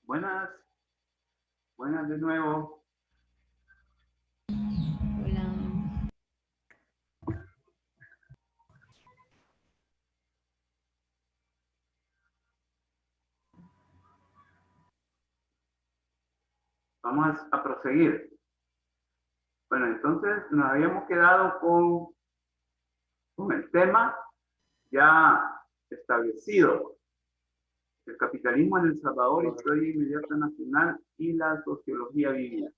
Buenas, buenas de nuevo. Hola. Vamos a proseguir. Bueno, entonces nos habíamos quedado con el tema ya establecido. El capitalismo en El Salvador, historia inmediata nacional y la sociología vivida.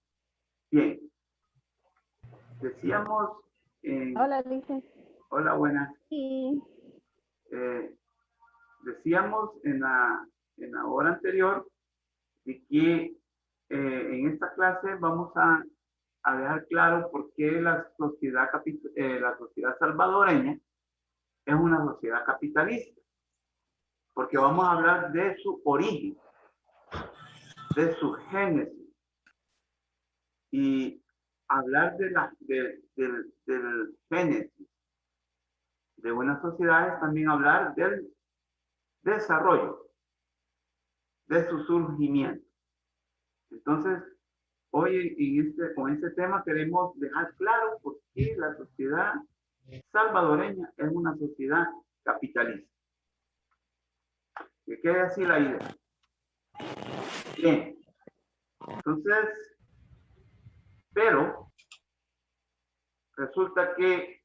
Bien, decíamos Hola, Lice. hola, buenas. Sí. Decíamos en la hora anterior de que en esta clase vamos a dejar claro por qué la sociedad salvadoreña es una sociedad capitalista, porque vamos a hablar de su origen, de su génesis, y hablar del génesis de una sociedad es también hablar del desarrollo, de su surgimiento. Entonces, hoy con este tema queremos dejar claro por qué la sociedad salvadoreña es una sociedad capitalista. Que quede así la idea. Bien, entonces, pero resulta que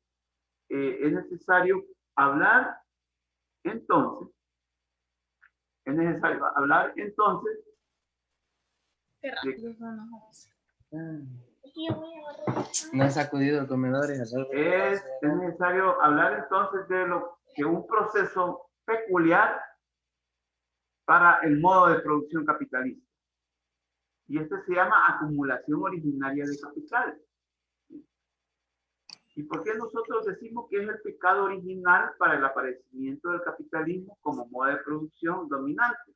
es necesario hablar entonces, de, No ha sacudido comedores. es necesario hablar entonces de lo que un proceso peculiar para el modo de producción capitalista. Y este se llama acumulación originaria de capital. ¿Y por qué nosotros decimos que es el pecado original para el aparecimiento del capitalismo como modo de producción dominante?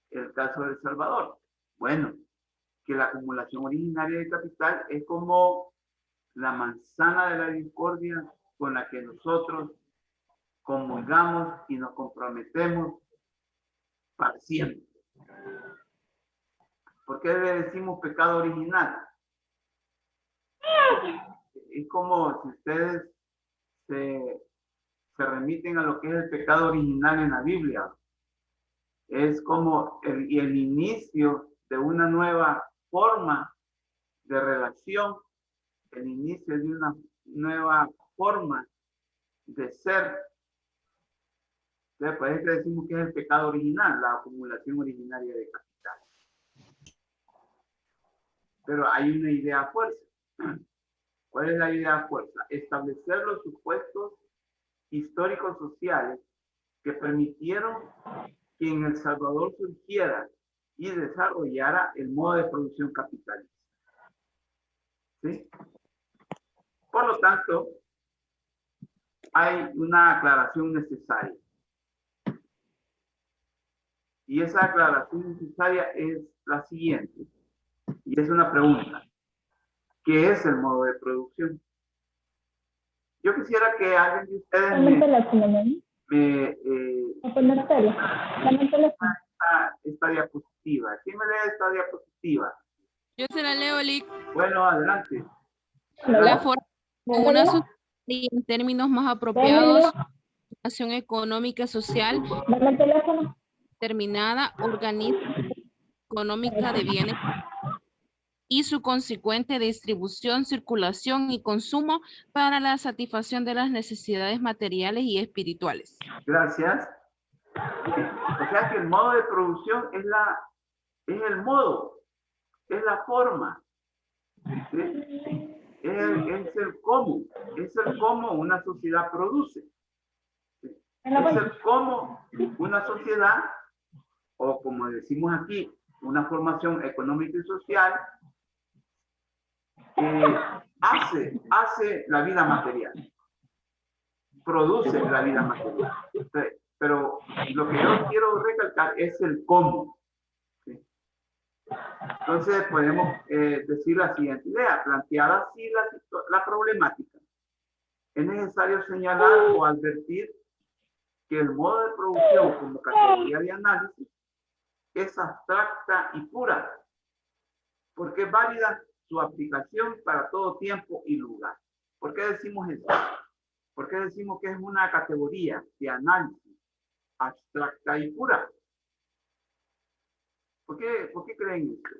El caso de El Salvador. Bueno, que la acumulación originaria de capital es como la manzana de la discordia con la que nosotros comulgamos y nos comprometemos para siempre. ¿Por qué le decimos pecado original? Es como si ustedes se remiten a lo que es el pecado original en la Biblia. Es como el inicio de una nueva forma de relación, el inicio de una nueva forma de ser. Entonces, por eso decimos que es el pecado original, la acumulación originaria de capital. Pero hay una idea fuerza. ¿Cuál es la idea fuerza? Establecer los supuestos históricos sociales que permitieron que en El Salvador surgiera y desarrollara el modo de producción capitalista. ¿Sí? Por lo tanto, hay una aclaración necesaria. Y esa aclaración necesaria es la siguiente. Y es una pregunta. ¿Qué es el modo de producción? Yo quisiera que alguien de ustedes esta diapositiva. ¿Quién me lee esta diapositiva? Yo se la leo, Lick. Bueno, adelante. La forma de una sociedad en términos más apropiados, acción económica social determinada, organización económica de bienes y su consecuente distribución, circulación y consumo para la satisfacción de las necesidades materiales y espirituales. Gracias. O sea que el modo de producción es el modo, es la forma, ¿sí? Es el cómo una sociedad produce. ¿Sí? Es el cómo una sociedad, o como decimos aquí, una formación económica y social, hace la vida material, produce la vida material. Pero lo que yo quiero recalcar es el cómo. ¿Sí? Entonces podemos decir la siguiente idea, plantear así la problemática. Es necesario señalar o advertir que el modo de producción como categoría de análisis es abstracta y pura, porque es válida su aplicación para todo tiempo y lugar. ¿Por qué decimos eso? ¿Por qué decimos que es una categoría de análisis abstracta y pura? ¿Por qué creen esto?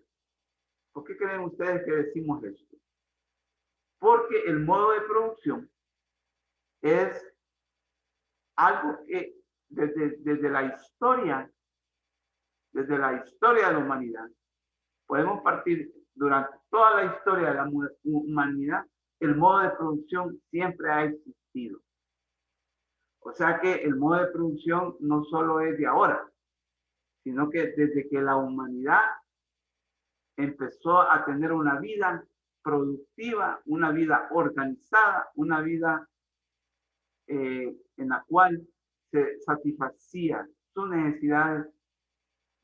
¿Por qué creen ustedes que decimos esto? Porque el modo de producción es algo que desde la historia de la humanidad, podemos partir durante toda la historia de la humanidad, el modo de producción siempre ha existido. O sea que el modo de producción no solo es de ahora, sino que desde que la humanidad empezó a tener una vida productiva, una vida organizada, una vida en la cual se satisfacía sus necesidades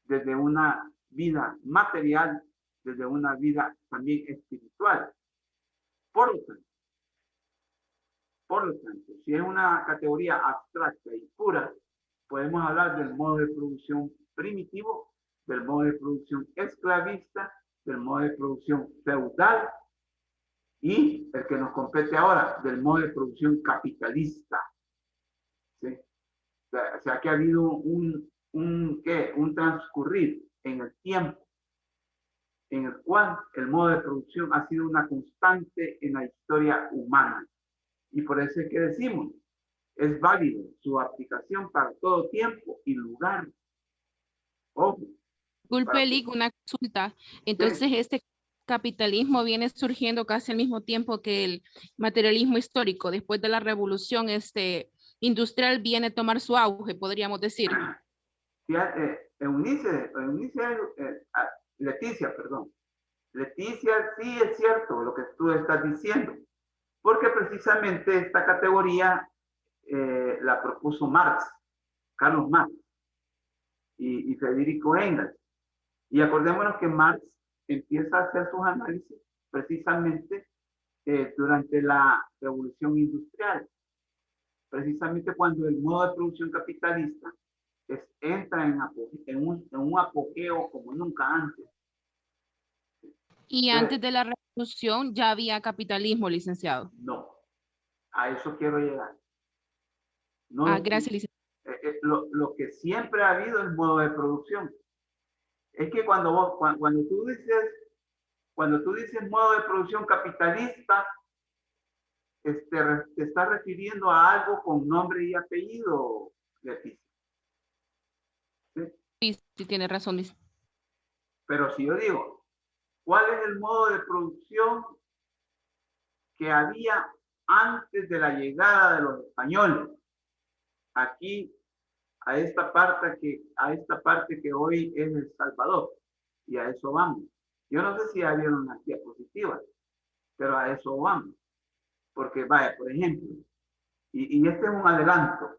desde una vida material, desde una vida también espiritual. Por lo tanto, si es una categoría abstracta y pura, podemos hablar del modo de producción primitivo, del modo de producción esclavista, del modo de producción feudal y el que nos compete ahora, del modo de producción capitalista. ¿Sí? O sea que ha habido un transcurrir en el tiempo en el cual el modo de producción ha sido una constante en la historia humana. Y por eso es que decimos, es válido su aplicación para todo tiempo y lugar. Ojo. Disculpe, Lick, una consulta. Entonces, sí, este capitalismo viene surgiendo casi al mismo tiempo que el materialismo histórico. Después de la revolución industrial viene a tomar su auge, podríamos decir. Leticia, perdón. Leticia, sí es cierto lo que tú estás diciendo, porque precisamente esta categoría la propuso Marx, Carlos Marx y Federico Engels. Y acordémonos que Marx empieza a hacer sus análisis precisamente durante la revolución industrial, precisamente cuando el modo de producción capitalista entra en un apogeo como nunca antes. ¿Y antes de la revolución ya había capitalismo, licenciado? No, a eso quiero llegar. No, gracias, licenciado. Lo que siempre ha habido es modo de producción. Es que cuando tú dices modo de producción capitalista, te estás refiriendo a algo con nombre y apellido, Leticia. ¿Sí? Sí, tiene razón. Pero si yo digo, ¿cuál es el modo de producción que había antes de la llegada de los españoles aquí a esta parte que hoy es El Salvador? Y a eso vamos. Yo no sé si ya vieron unas diapositivas, pero a eso vamos. Porque vaya, por ejemplo, y este es un adelanto,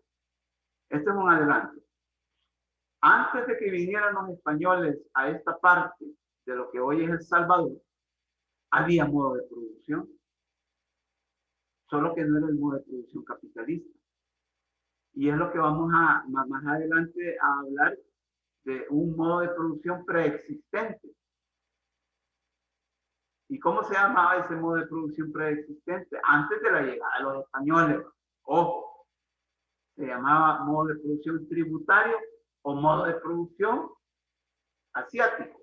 Antes de que vinieran los españoles a esta parte de lo que hoy es El Salvador, había modo de producción, solo que no era el modo de producción capitalista. Y es lo que vamos más adelante a hablar de un modo de producción preexistente. ¿Y cómo se llamaba ese modo de producción preexistente? Antes de la llegada de los españoles. Ojo, se llamaba modo de producción tributario o modo de producción asiático.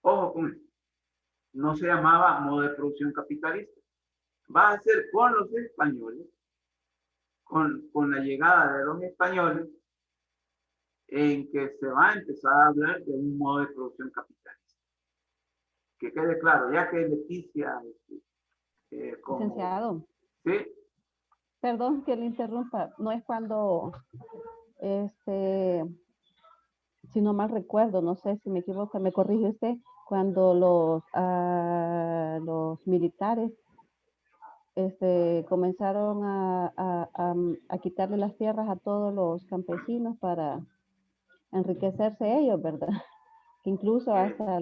Ojo con eso. No se llamaba modo de producción capitalista. Va a ser con los españoles, con la llegada de los españoles, en que se va a empezar a hablar de un modo de producción capitalista. Que quede claro, ya que Leticia... Licenciado. Sí. Perdón que le interrumpa, no es cuando, si no mal recuerdo, no sé si me equivoco, me corrige usted, cuando los militares comenzaron a quitarle las tierras a todos los campesinos para enriquecerse ellos, ¿verdad? Que incluso hasta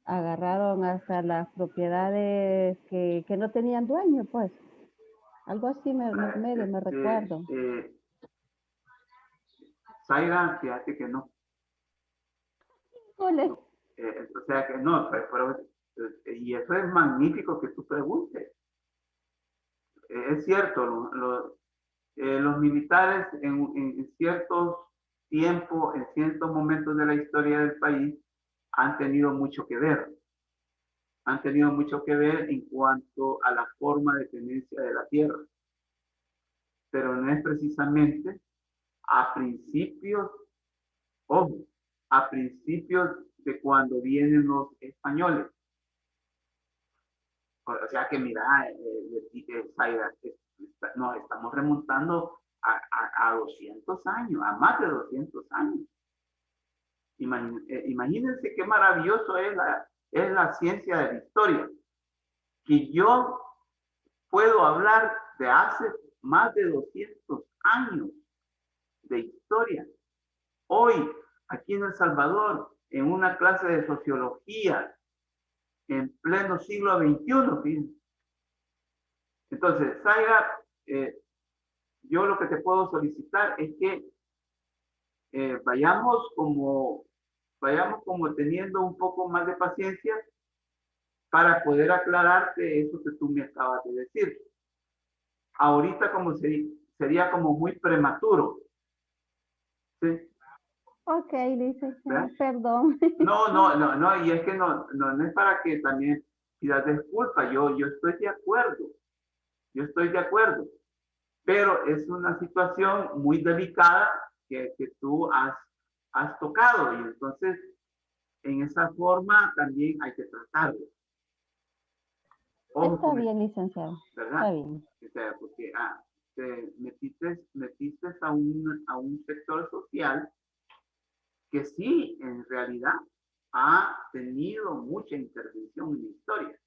agarraron hasta las propiedades que no tenían dueño, pues. Algo así me recuerdo. Zaira, fíjate que no. Ole. O sea que no, y eso es magnífico que tú preguntes. Es cierto, los militares en ciertos tiempos, en ciertos momentos de la historia del país, han tenido mucho que ver. Han tenido mucho que ver en cuanto a la forma de tenencia de la tierra. Pero no es precisamente a principios, ojo, a principios de cuando vienen los españoles. O sea que mira, Zaira, nos estamos remontando a 200 años, a más de 200 años. Imagínense qué maravilloso es la ciencia de la historia. Que yo puedo hablar de hace más de 200 años de historia. Hoy, aquí en El Salvador, en una clase de sociología, en pleno siglo XXI, fíjense. Entonces, Zaira, yo lo que te puedo solicitar es que vayamos como teniendo un poco más de paciencia para poder aclararte eso que tú me acabas de decir. Ahorita como sería como muy prematuro. ¿Sí? Ok, dice, ¿Verdad? perdón. No, y es que no es para que también pidas disculpas, yo estoy de acuerdo, pero es una situación muy delicada que tú has tocado, y entonces en esa forma también hay que tratarlo. Ojo Está con bien, licenciado. ¿verdad? Está bien. O sea, porque te metiste a un sector social que sí, en realidad, ha tenido mucha intervención en la historia.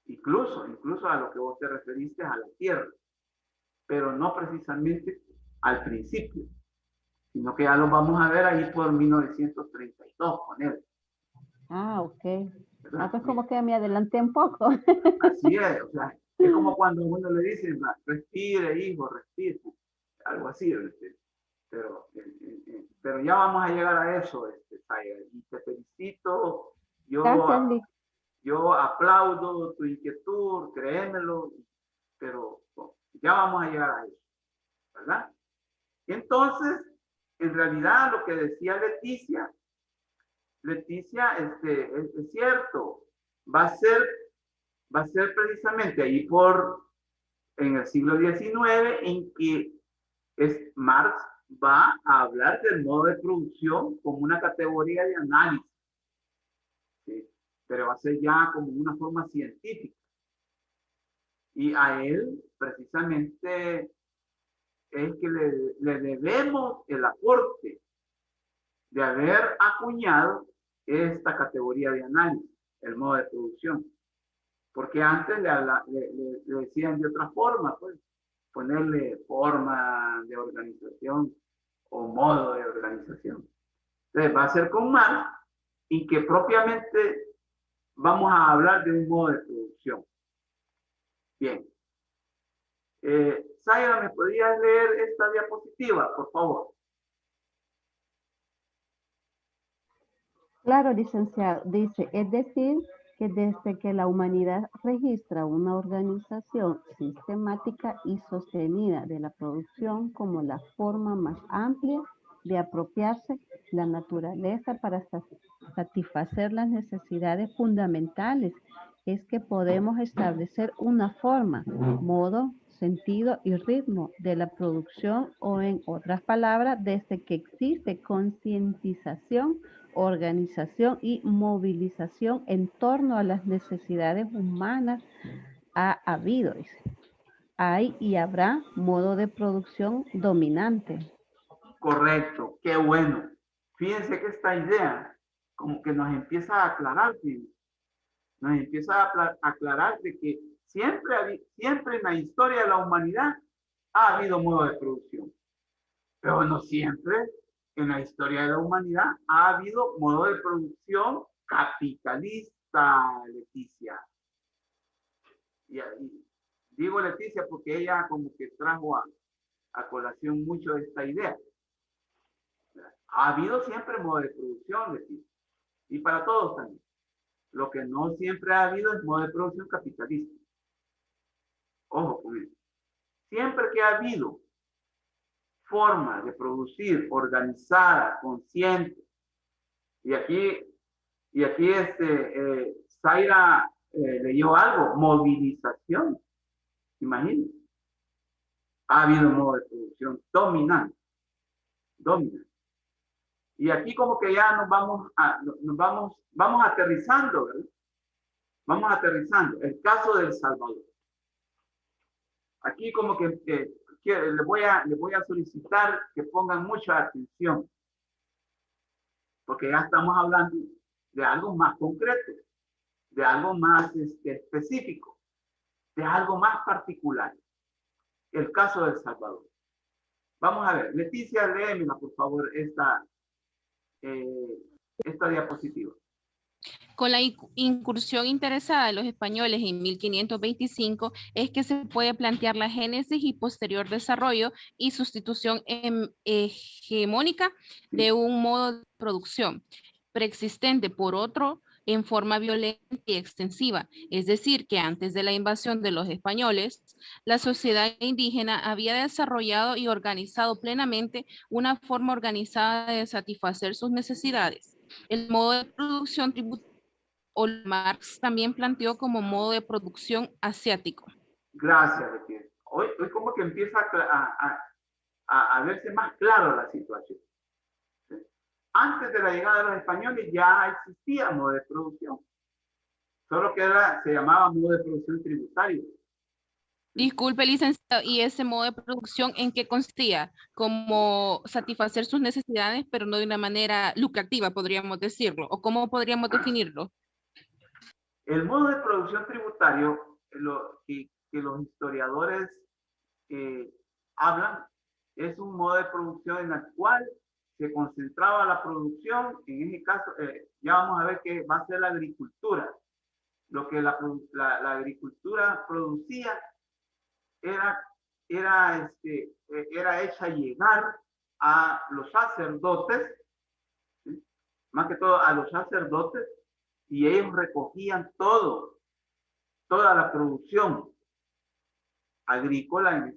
Incluso a lo que vos te referiste a la tierra, pero no precisamente al principio, sino que ya lo vamos a ver ahí por 1932 con él. Ah, ok. ¿Verdad? Ah, pues como que me adelanté un poco. Así es, o sea, es como cuando uno le dice, respire, hijo, respire, algo así, ¿viste? Pero ya vamos a llegar a eso, Zaira, y te felicito, Gracias, yo aplaudo tu inquietud, créemelo, pero ya vamos a llegar a eso, ¿verdad? Entonces, en realidad lo que decía Leticia, es cierto, va a ser precisamente ahí en el siglo XIX en que Marx va a hablar del modo de producción como una categoría de análisis, ¿sí? Pero va a ser ya como una forma científica. Y a él, precisamente, es que le debemos el aporte de haber acuñado esta categoría de análisis, el modo de producción. Porque antes le decían de otra forma, pues, ponerle forma de organización o modo de organización. Entonces va a ser con Marx y que propiamente vamos a hablar de un modo de producción. Bien. Zaira, ¿me podrías leer esta diapositiva, por favor? Claro, licenciado. Dice, es decir, que desde que la humanidad registra una organización sistemática y sostenida de la producción como la forma más amplia de apropiarse la naturaleza para satisfacer las necesidades fundamentales, es que podemos establecer una forma, modo, sentido y ritmo de la producción, o en otras palabras, desde que existe concientización, organización y movilización en torno a las necesidades humanas, ha habido, hay y habrá modo de producción dominante. Correcto, qué bueno. Fíjense que esta idea como que nos empieza a aclarar, nos empieza a aclarar de que siempre en la historia de la humanidad ha habido modo de producción, pero no siempre en la historia de la humanidad ha habido modo de producción capitalista, Leticia. Y digo Leticia porque ella como que trajo a colación mucho esta idea. Ha habido siempre modo de producción, Leticia, y para todos también. Lo que no siempre ha habido es modo de producción capitalista. Ojo con eso. Siempre que ha habido forma de producir organizada, consciente, y aquí Zaira leyó algo, movilización. Imagínense. Ha habido modo de producción dominante. Y aquí como que ya vamos aterrizando, ¿verdad? Vamos aterrizando. El caso de El Salvador. Aquí como que le voy a solicitar que pongan mucha atención. Porque ya estamos hablando de algo más concreto, de algo más específico, de algo más particular. El caso de El Salvador. Vamos a ver, Leticia, léemela, por favor, esta diapositiva. Con la incursión interesada de los españoles en 1525 es que se puede plantear la génesis y posterior desarrollo y sustitución hegemónica de un modo de producción preexistente por otro en forma violenta y extensiva. Es decir, que antes de la invasión de los españoles, la sociedad indígena había desarrollado y organizado plenamente una forma organizada de satisfacer sus necesidades. El modo de producción tributaria o Marx también planteó como modo de producción asiático. Gracias, Leticia. Hoy como que empieza a verse más claro la situación. ¿Sí? Antes de la llegada de los españoles ya existía modo de producción. Solo que se llamaba modo de producción tributario. Disculpe, licenciado, ¿y ese modo de producción en qué consistía? Como satisfacer sus necesidades, pero no de una manera lucrativa, podríamos decirlo, o cómo podríamos definirlo. El modo de producción tributario, que los historiadores hablan, es un modo de producción en el cual se concentraba la producción, en ese caso, ya vamos a ver que va a ser la agricultura. Lo que la agricultura producía era hecha llegar a los sacerdotes, ¿sí? Más que todo a los sacerdotes, y ellos recogían toda la producción agrícola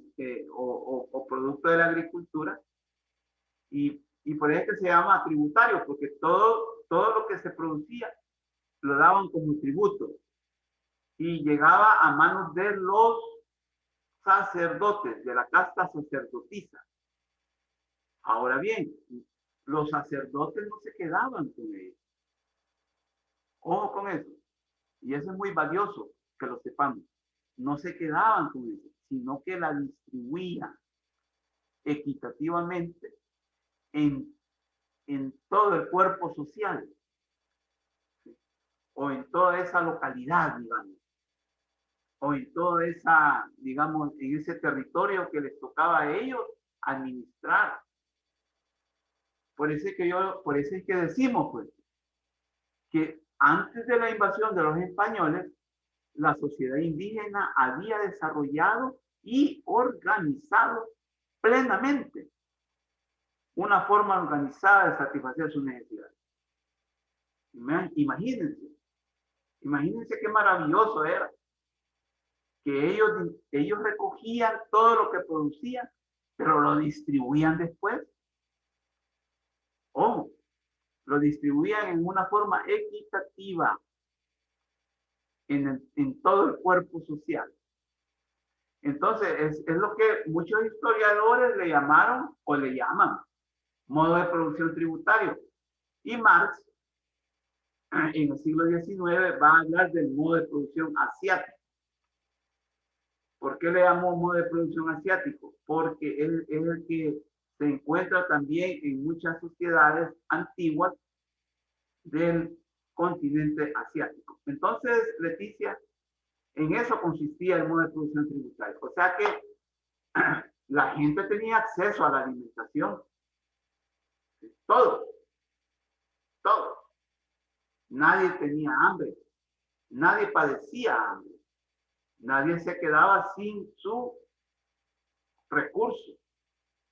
o producto de la agricultura, y por eso es que se llama tributario, porque todo lo que se producía lo daban como tributo y llegaba a manos de los sacerdotes, de la casta sacerdotisa. Ahora bien, los sacerdotes no se quedaban con ellos. Ojo con eso. Y eso es muy valioso que lo sepamos. No se quedaban con eso, sino que la distribuían equitativamente en todo el cuerpo social, ¿sí? O en toda esa localidad, digamos, o en toda esa, digamos, en ese territorio que les tocaba a ellos administrar. Por eso es que decimos, pues, que antes de la invasión de los españoles, la sociedad indígena había desarrollado y organizado plenamente una forma organizada de satisfacer sus necesidades. Imagínense qué maravilloso era que ellos recogían todo lo que producían, pero lo distribuían después. Ojo, lo distribuían en una forma equitativa en todo el cuerpo social. Entonces, es lo que muchos historiadores le llamaron o le llaman modo de producción tributario. Y Marx, en el siglo XIX, va a hablar del modo de producción asiático. ¿Por qué le llamó modo de producción asiático? Porque es el que se encuentra también en muchas sociedades antiguas del continente asiático. Entonces, Leticia, en eso consistía el modo de producción tributario. O sea que la gente tenía acceso a la alimentación. Todo. Nadie tenía hambre. Nadie padecía hambre. Nadie se quedaba sin su recurso,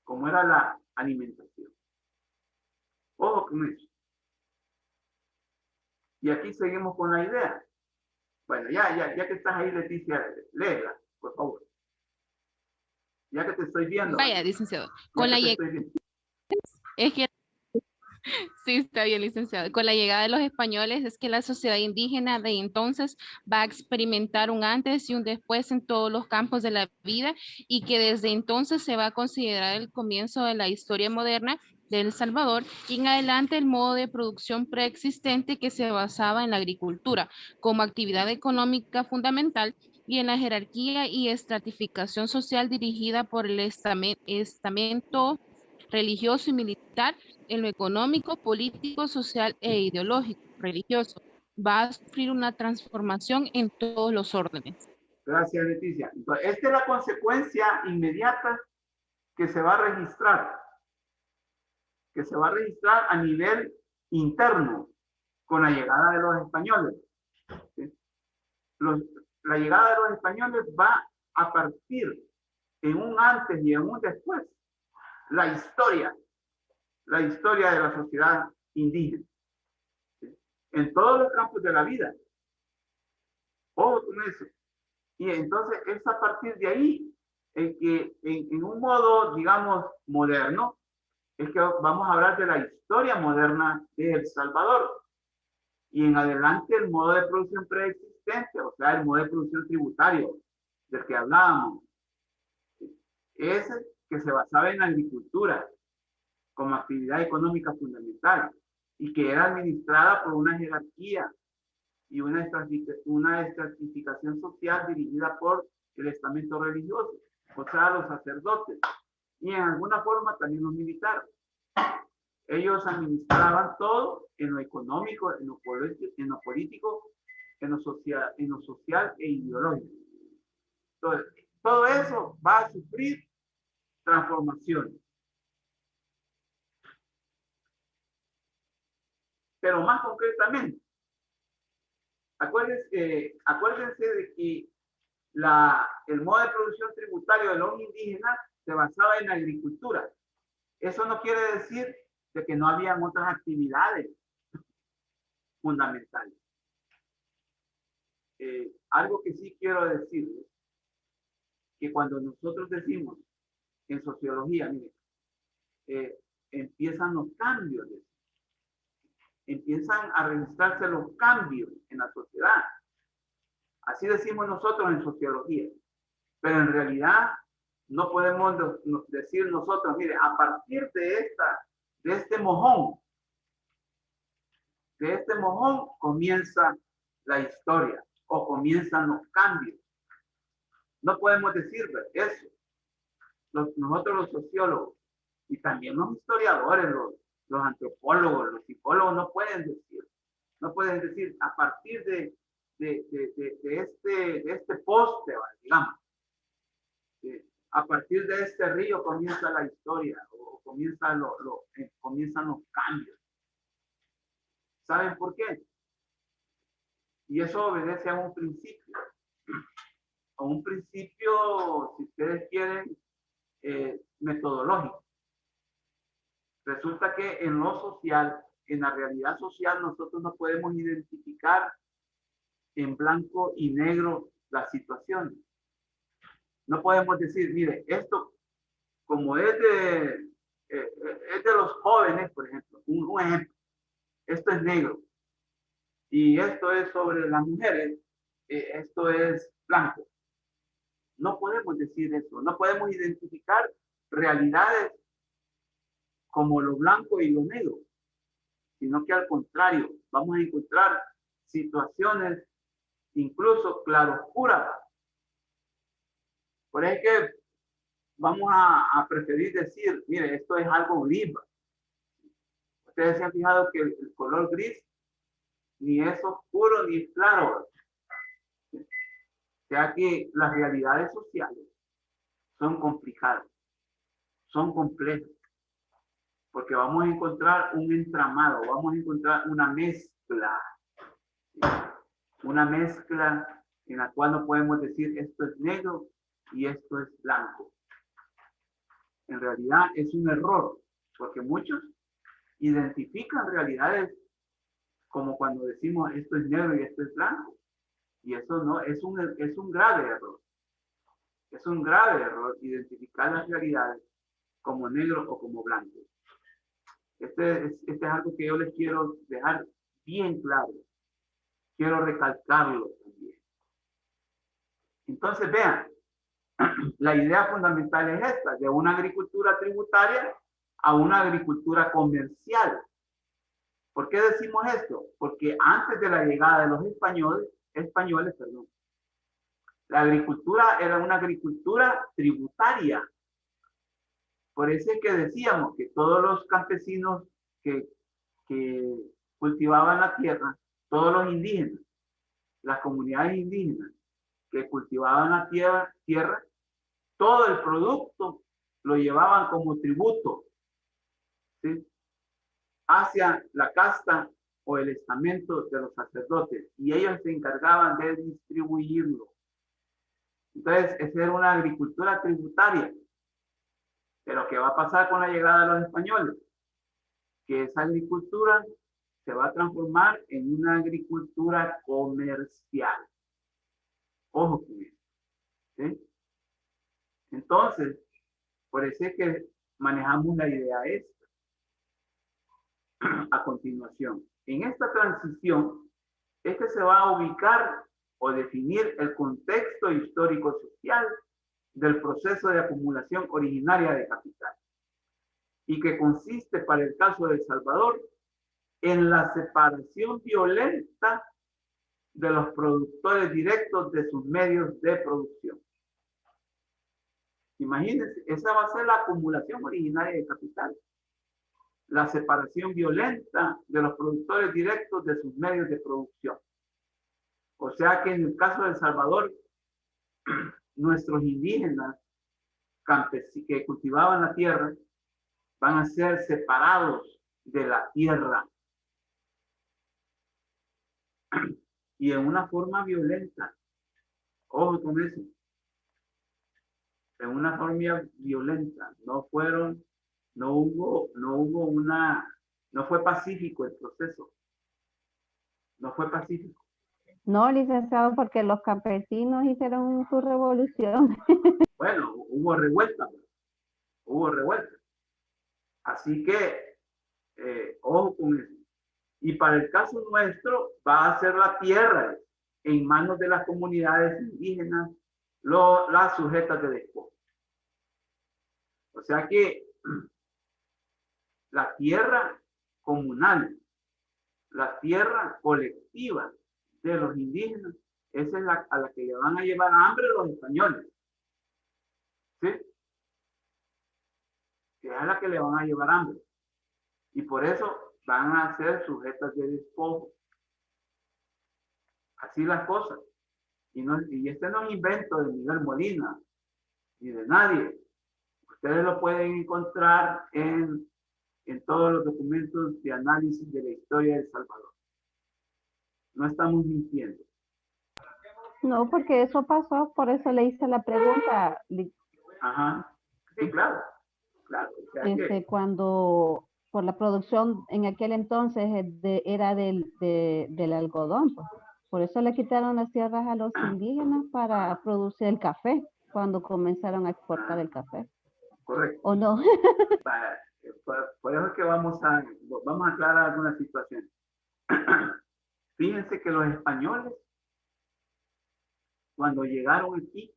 como era la alimentación. Ojo con eso. Y aquí seguimos con la idea. Bueno, ya que estás ahí, Leticia, léela, por favor. Ya que te estoy viendo. Vaya, licenciado. Ya Con que la te estoy viendo. Es que sí, está bien, licenciado. Con la llegada de los españoles es que la sociedad indígena de entonces va a experimentar un antes y un después en todos los campos de la vida y que desde entonces se va a considerar el comienzo de la historia moderna de El Salvador y en adelante el modo de producción preexistente que se basaba en la agricultura como actividad económica fundamental y en la jerarquía y estratificación social dirigida por el estamento religioso y militar en lo económico, político, social e ideológico, religioso. Va a sufrir una transformación en todos los órdenes. Gracias, Leticia. Entonces, esta es la consecuencia inmediata que se va a registrar. Que se va a registrar a nivel interno con la llegada de los españoles. ¿Sí? La llegada de los españoles va a partir en un antes y en un después la historia de la sociedad indígena, ¿sí? En todos los campos de la vida. Ojo con eso. Y entonces es a partir de ahí en que en un modo, digamos, moderno, es que vamos a hablar de la historia moderna de El Salvador. Y en adelante el modo de producción preexistente, o sea, el modo de producción tributario del que hablábamos, ese que se basaba en la agricultura como actividad económica fundamental y que era administrada por una jerarquía y una estratificación social dirigida por el estamento religioso, o sea, los sacerdotes, y en alguna forma también los militares. Ellos administraban todo en lo económico, en lo político, en lo social e ideológico. Entonces, todo eso va a sufrir transformaciones. Pero más concretamente, acuérdense de que el modo de producción tributario de los indígenas se basaba en la agricultura. Eso no quiere decir de que no habían otras actividades fundamentales. Algo que sí quiero decirles, que cuando nosotros decimos en sociología, mire, empiezan los cambios, empiezan a registrarse los cambios en la sociedad. Así decimos nosotros en sociología, pero en realidad no podemos decir nosotros, mire, a partir de este mojón comienza la historia o comienzan los cambios. No podemos decir eso. Nosotros los sociólogos y también los historiadores, los antropólogos, los psicólogos no pueden decir a partir de este poste, digamos, a partir de este río comienza la historia o comienzan los cambios. ¿Saben por qué? Y eso obedece a un principio. A un principio, si ustedes quieren, metodológico. Resulta que en lo social, en la realidad social, nosotros no podemos identificar en blanco y negro las situaciones. No podemos decir, mire, esto como es de los jóvenes, por ejemplo, un ejemplo, esto es negro y esto es sobre las mujeres, esto es blanco. No podemos decir eso, no podemos identificar realidades como lo blanco y lo negro, sino que al contrario, vamos a encontrar situaciones incluso claroscuras. Por eso es que vamos a preferir decir, mire, esto es algo gris. Ustedes se han fijado que el color gris ni es oscuro ni es claro. O sea que las realidades sociales son complicadas, son complejas, porque vamos a encontrar un entramado, vamos a encontrar una mezcla en la cual no podemos decir esto es negro y esto es blanco. En realidad es un error, porque muchos identifican realidades como cuando decimos esto es negro y esto es blanco. Y eso no, es un grave error. Es un grave error identificar las realidades como negro o como blanco. Este es algo que yo les quiero dejar bien claro. Quiero recalcarlo también. Entonces, vean, la idea fundamental es esta, de una agricultura tributaria a una agricultura comercial. ¿Por qué decimos esto? Porque antes de la llegada de los españoles, la agricultura era una agricultura tributaria. Por eso es que decíamos que todos los campesinos que cultivaban la tierra, todos los indígenas, las comunidades indígenas que cultivaban la tierra, todo el producto lo llevaban como tributo, ¿sí?, hacia la casta o el estamento de los sacerdotes, y ellos se encargaban de distribuirlo. Entonces, esa era una agricultura tributaria. Pero ¿qué va a pasar con la llegada de los españoles? Que esa agricultura se va a transformar en una agricultura comercial. Ojo con eso, ¿sí? Entonces, por eso es que manejamos la idea esta. A continuación, en esta transición, se va a ubicar o definir el contexto histórico-social del proceso de acumulación originaria de capital, y que consiste, para el caso de El Salvador, en la separación violenta de los productores directos de sus medios de producción. Imagínense, esa va a ser la acumulación originaria de capital. La separación violenta de los productores directos de sus medios de producción. O sea que en el caso de El Salvador, nuestros indígenas que cultivaban la tierra van a ser separados de la tierra, y en una forma violenta. Ojo con eso. En una forma violenta. No fue pacífico el proceso. No fue pacífico. No, licenciado, porque los campesinos hicieron su revolución. Bueno, hubo revuelta. Así que, ojo con eso. Y para el caso nuestro, va a ser la tierra en manos de las comunidades indígenas, las sujetas de despojo. O sea que la tierra comunal, la tierra colectiva de los indígenas, esa es a la que le van a llevar hambre los españoles. ¿Sí? Que es a la que le van a llevar hambre. Y por eso van a ser sujetas de despojo. Así las cosas. Y este no es invento de Miguel Molina, ni de nadie. Ustedes lo pueden encontrar en todos los documentos de análisis de la historia de El Salvador. No estamos mintiendo. No, porque eso pasó, por eso le hice la pregunta. Ajá. Sí, claro. O sea cuando por la producción en aquel entonces era del algodón, pues. Por eso le quitaron las tierras a los indígenas para producir el café, cuando comenzaron a exportar el café. Correcto. ¿O no? Por eso es que vamos a aclarar algunas situaciones. Fíjense que los españoles, cuando llegaron aquí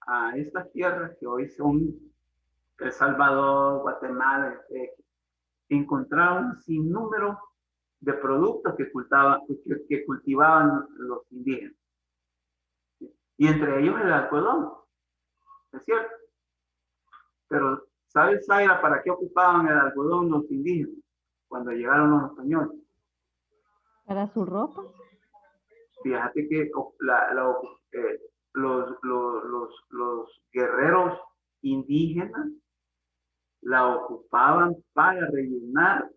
a estas tierras que hoy son El Salvador, Guatemala, encontraron un sinnúmero de productos que cultivaban los indígenas. Y entre ellos el algodón. ¿Es cierto? Pero ¿sabes, Zaira, para qué ocupaban el algodón los indígenas cuando llegaron los españoles? ¿Para su ropa? Fíjate que los guerreros indígenas la ocupaban para rellenar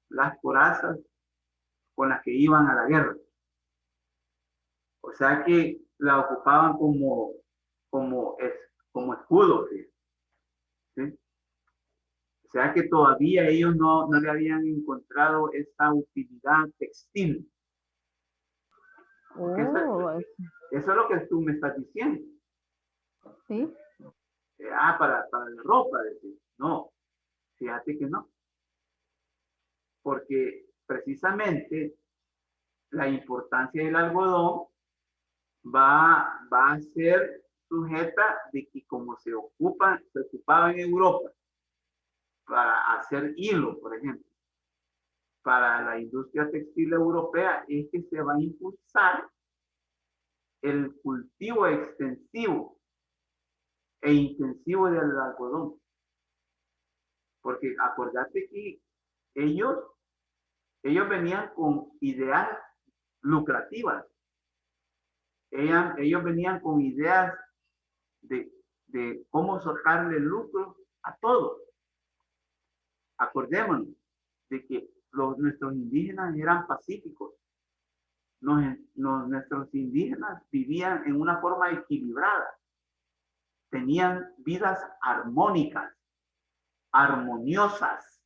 las corazas con las que iban a la guerra. O sea que la ocupaban como escudo. ¿Sí? ¿sí? O sea que todavía ellos no le habían encontrado esta utilidad textil. Porque Oh, eso es lo que tú me estás diciendo. sí. Para la ropa. Decir. No, fíjate que no. Porque precisamente la importancia del algodón va a ser sujeta de que como se ocupaba en Europa para hacer hilo, por ejemplo, para la industria textil europea, es que se va a impulsar el cultivo extensivo e intensivo del algodón. Porque acordate que ellos venían con ideas lucrativas. Ellos venían con ideas de cómo sacarle lucro a todo. Acordémonos de que nuestros indígenas eran pacíficos. Nuestros indígenas vivían en una forma equilibrada. Tenían vidas armónicas, armoniosas.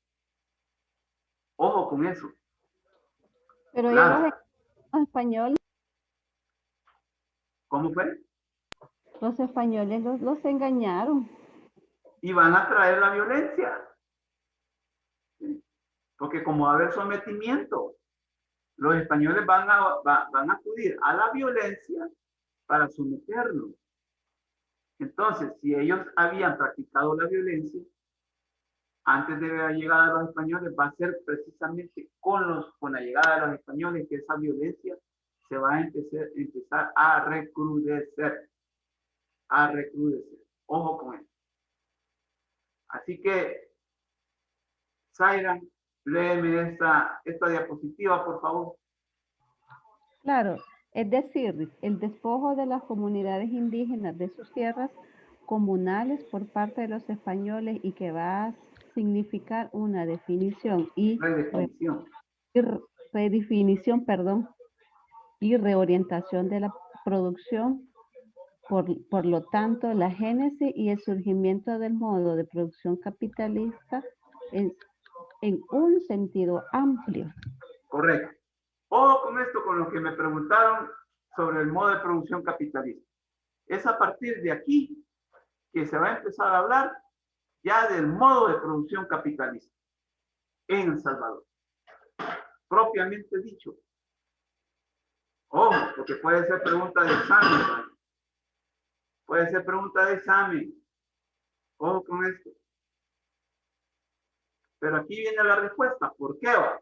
Ojo con eso. Pero Claro. ellos, los españoles, ¿Cómo fue? los engañaron. Y van a traer la violencia. ¿Sí? Porque como va a haber sometimiento, los españoles van a acudir a la violencia para someternos. Entonces, si ellos habían practicado la violencia, antes de la llegada de los españoles, va a ser precisamente con la llegada de los españoles que esa violencia se va a empezar a recrudecer. Ojo con eso. Así que, Zaira, léeme esta diapositiva, por favor. Claro, es decir, el despojo de las comunidades indígenas de sus tierras comunales por parte de los españoles y que va a significar una definición y redefinición, y reorientación de la producción. Por lo tanto, la génesis y el surgimiento del modo de producción capitalista es en un sentido amplio. Correcto. Ojo con esto, con lo que me preguntaron sobre el modo de producción capitalista. Es a partir de aquí que se va a empezar a hablar ya del modo de producción capitalista en El Salvador. Propiamente dicho. Ojo, porque puede ser pregunta de examen. ¿Vale? Puede ser pregunta de examen. Ojo con esto. Pero aquí viene la respuesta. ¿Por qué va?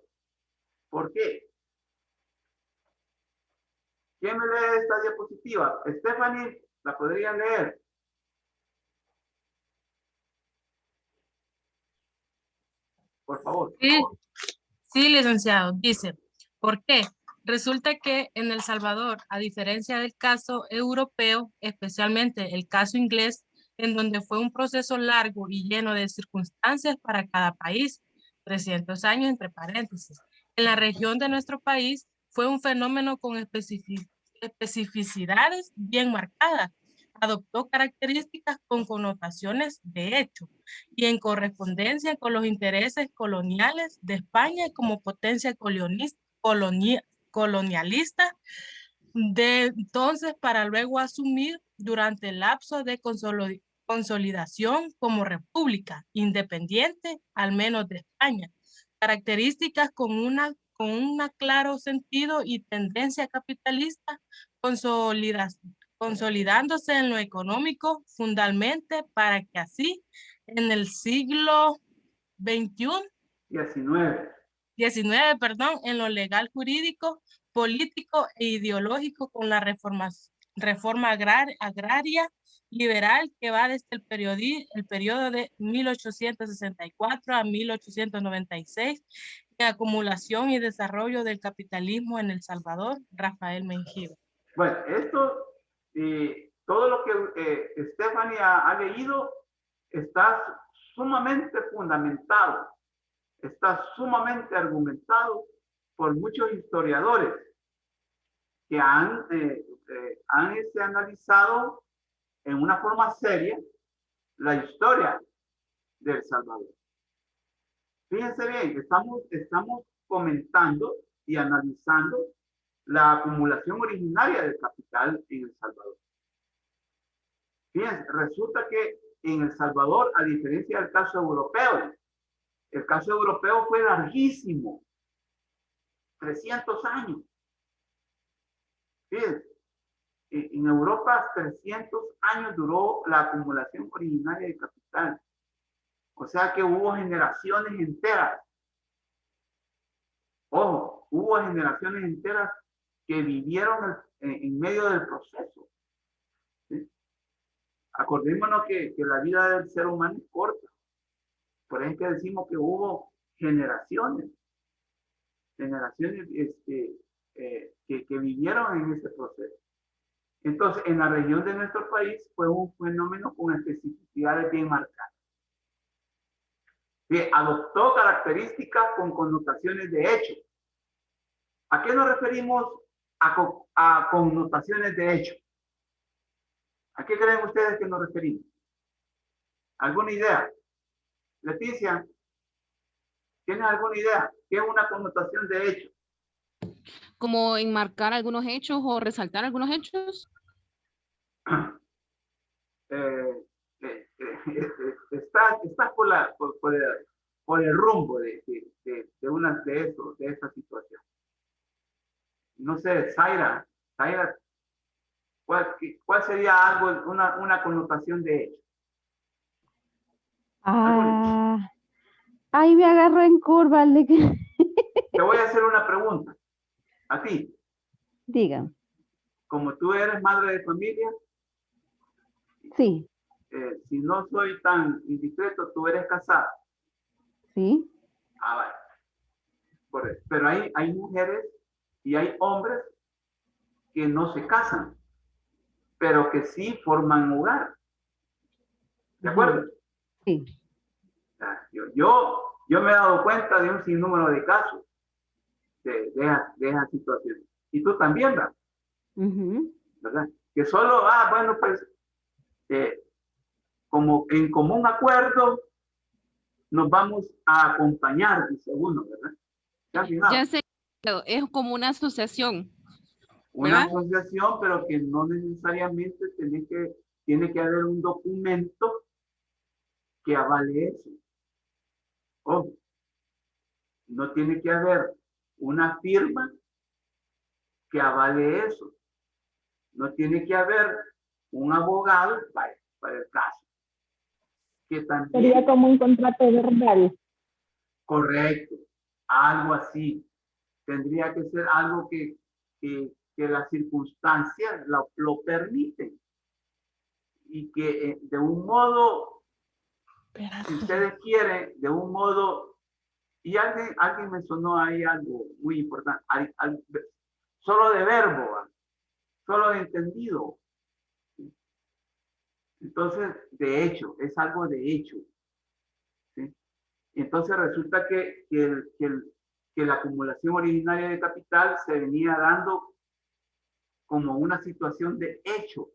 ¿Por qué? ¿Quién me lee esta diapositiva? Stephanie, ¿la podrían leer? Por favor. Sí, licenciado. Dice, ¿por qué? Resulta que en El Salvador, a diferencia del caso europeo, especialmente el caso inglés, en donde fue un proceso largo y lleno de circunstancias para cada país, 300 años entre paréntesis. En la región de nuestro país fue un fenómeno con especificidades bien marcadas. Adoptó características con connotaciones de hecho y en correspondencia con los intereses coloniales de España como potencia colonialista de entonces para luego asumir durante el lapso de consolidación como república independiente, al menos de España, características con un claro sentido y tendencia capitalista, consolidándose en lo económico fundamentalmente para que así en el siglo XXI 19, perdón, en lo legal, jurídico, político e ideológico con la reforma agraria liberal que va desde el periodo de 1864 a 1896 en acumulación y desarrollo del capitalismo en El Salvador, Rafael Mengido. Bueno, esto, todo lo que Stephanie ha leído está sumamente fundamentado, está sumamente argumentado por muchos historiadores que han analizado en una forma seria la historia de El Salvador. Fíjense bien, estamos comentando y analizando la acumulación originaria del capital en El Salvador. Fíjense, resulta que en El Salvador, a diferencia del caso europeo, el caso europeo fue larguísimo, 300 años. Fíjense, en Europa 300 años duró la acumulación originaria de capital. O sea que hubo generaciones enteras. Ojo, hubo generaciones enteras que vivieron en medio del proceso. ¿Sí? Acordémonos que la vida del ser humano es corta. Por eso es que decimos que hubo generaciones que vivieron en ese proceso. Entonces, en la región de nuestro país fue un fenómeno con especificidades bien marcadas. Que adoptó características con connotaciones de hecho. ¿A qué nos referimos a connotaciones de hecho? ¿A qué creen ustedes que nos referimos? ¿Alguna idea? Leticia, ¿tienes alguna idea? ¿Qué es una connotación de hecho? Como enmarcar algunos hechos o resaltar algunos hechos. Estás por el rumbo de esta situación. No sé, Zaira, ¿cuál sería una connotación de hecho? Ahí me agarró en curva. Te voy a hacer una pregunta. A ti. Diga. Como tú eres madre de familia. Sí. Si no soy tan indiscreto, tú eres casada. Sí. Vale. Correcto. Pero hay mujeres y hay hombres que no se casan, pero que sí forman hogar. ¿De acuerdo? Sí. Yo me he dado cuenta de un sinnúmero de casos de esa situación. Y tú también, ¿verdad? ¿Verdad? Que solo, bueno, pues, como en común acuerdo, nos vamos a acompañar, dice uno, ¿verdad? Ya sé, es como una asociación. Una ¿verdad? asociación, pero que no necesariamente tiene que haber un documento que avale eso. Ojo, no tiene que haber una firma que avale eso. No tiene que haber un abogado para el caso. Que también, sería como un contrato verbal. Correcto, algo así. Tendría que ser algo que las circunstancias lo permiten. Y que de un modo, si ustedes quieren, de un modo, y alguien mencionó ahí algo muy importante, solo de verbo, solo de entendido. Entonces, de hecho, es algo de hecho. ¿Sí? Entonces resulta que la acumulación originaria de capital se venía dando como una situación de hecho.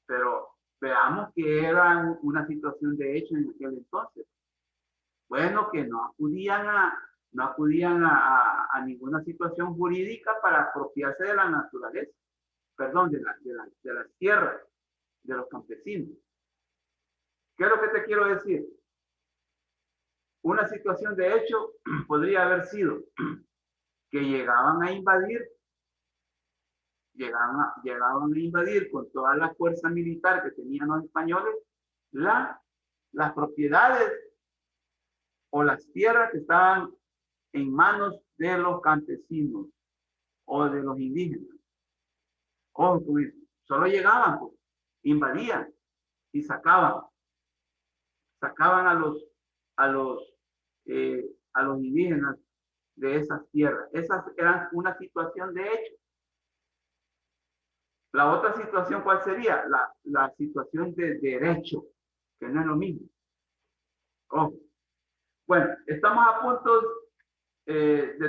Pero veamos que era una situación de hecho en aquel entonces. Bueno, que no acudían a ninguna situación jurídica para apropiarse de la naturaleza, perdón, de las tierras, de los campesinos. ¿Qué es lo que te quiero decir? Una situación de hecho podría haber sido que llegaban a invadir con toda la fuerza militar que tenían los españoles las propiedades o las tierras que estaban en manos de los campesinos o de los indígenas. Ojo, solo llegaban, pues, invadían y sacaban a los indígenas de esas tierras. Esas eran una situación de hecho. La otra situación, ¿cuál sería? La situación de derecho, que no es lo mismo. Ojo. Bueno, estamos a punto de